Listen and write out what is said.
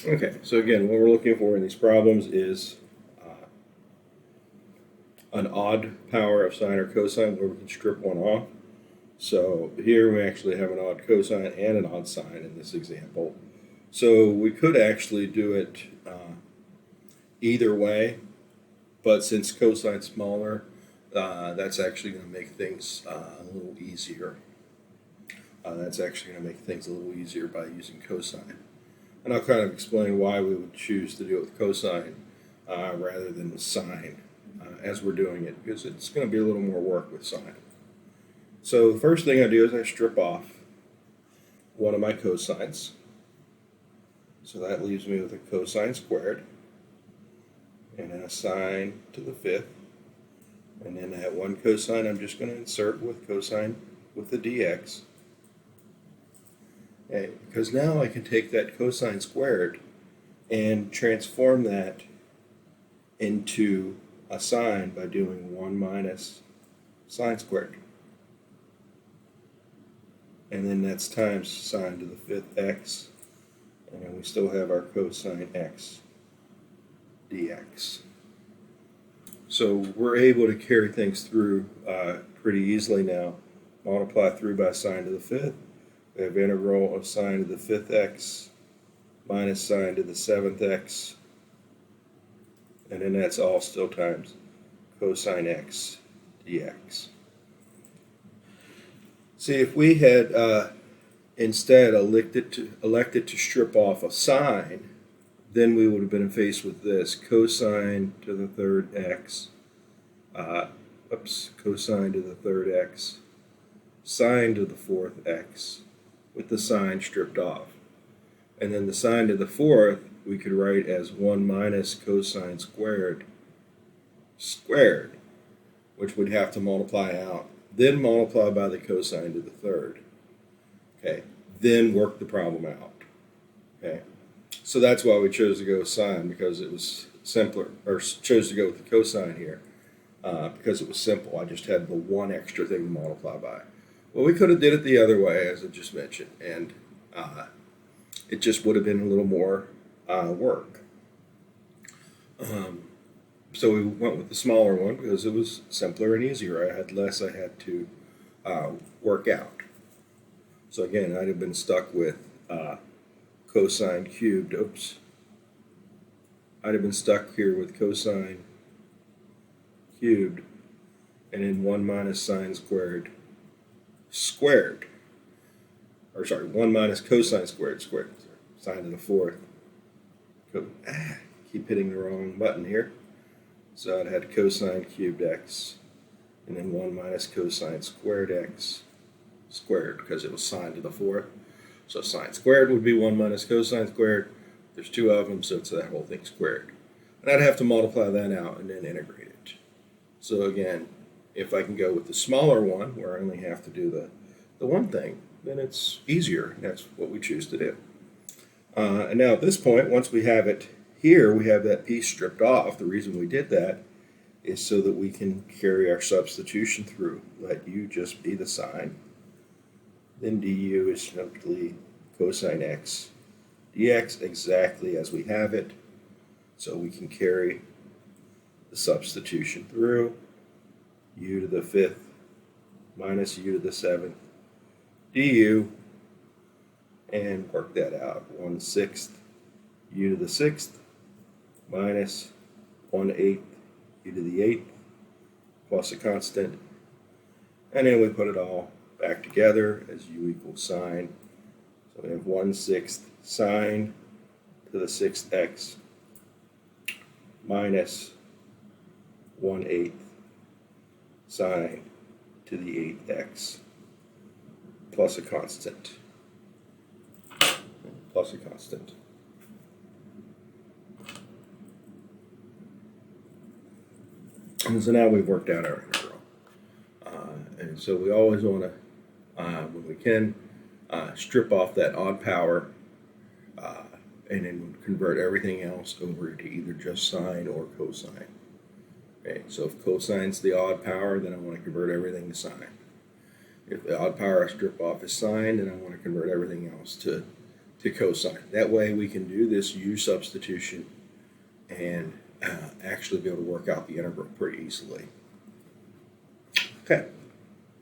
Okay, so again, what we're looking for in these problems is an odd power of sine or cosine where we can strip one off. So here we actually have an odd cosine and an odd sine in this example. So we could actually do it either way, but since cosine's smaller, that's actually going to make things a little easier. That's actually going to make things a little easier by using cosine. And I'll kind of explain why we would choose to do it with cosine rather than with sine as we're doing it, because it's going to be a little more work with sine. So the first thing I do is I strip off one of my cosines. So that leaves me with a cosine squared, and then a sine to the fifth. And then that one cosine I'm just going to insert with cosine with the dx. Okay, because now I can take that cosine squared and transform that into a sine by doing 1 minus sine squared. And then that's times sine to the fifth x. And then we still have our cosine x dx. So we're able to carry things through pretty easily now. Multiply through by sine to the fifth. We have integral of sine to the fifth x minus sine to the seventh x. And then that's all still times cosine x dx. See, if we had instead elected to strip off a sine, then we would have been faced with this cosine to the third x, cosine to the third x, sine to the fourth x, with the sine stripped off. And then the sine to the fourth we could write as 1 minus cosine squared, which would have to multiply out, then multiply by the cosine to the third. Okay, then work the problem out. Okay, so that's why we chose to go with sine, because it was simpler, or chose to go with the cosine here because it was simple. I just had the one extra thing to multiply by. Well, we could have did it the other way, as I just mentioned, and it just would have been a little more work. So we went with the smaller one because it was simpler and easier. I had less I had to work out. So again, I'd have been stuck with cosine cubed. I'd have been stuck here with cosine cubed and then 1 minus sine squared. Or sorry, 1 minus cosine squared. Sine to the fourth. Keep hitting the wrong button here. So I'd had cosine cubed x, and then 1 minus cosine squared x squared, because it was sine to the fourth. So sine squared would be 1 minus cosine squared. There's two of them, so it's that whole thing squared. And I'd have to multiply that out and then integrate it. So again, if I can go with the smaller one, where I only have to do the one thing, then it's easier. And that's what we choose to do. And now at this point, once we have it here, we have that piece stripped off. The reason we did that is so that we can carry our substitution through. Let u just be the sine. Then du is simply cosine x dx, exactly as we have it. So we can carry the substitution through. U to the fifth minus u to the seventh du, and work that out. 1/6 u to the sixth minus 1/8 u to the eighth plus a constant. And then we put it all back together as u equals sine. So we have 1/6 sine to the sixth x minus 1/8 sine to the eighth x plus a constant. And so now we've worked out our integral. And so we always want to, when we can, strip off that odd power and then convert everything else over to either just sine or cosine. Okay, so if cosine's the odd power, then I want to convert everything to sine. If the odd power I strip off is sine, then I want to convert everything else to to cosine. That way we can do this u substitution and actually be able to work out the integral pretty easily. Okay.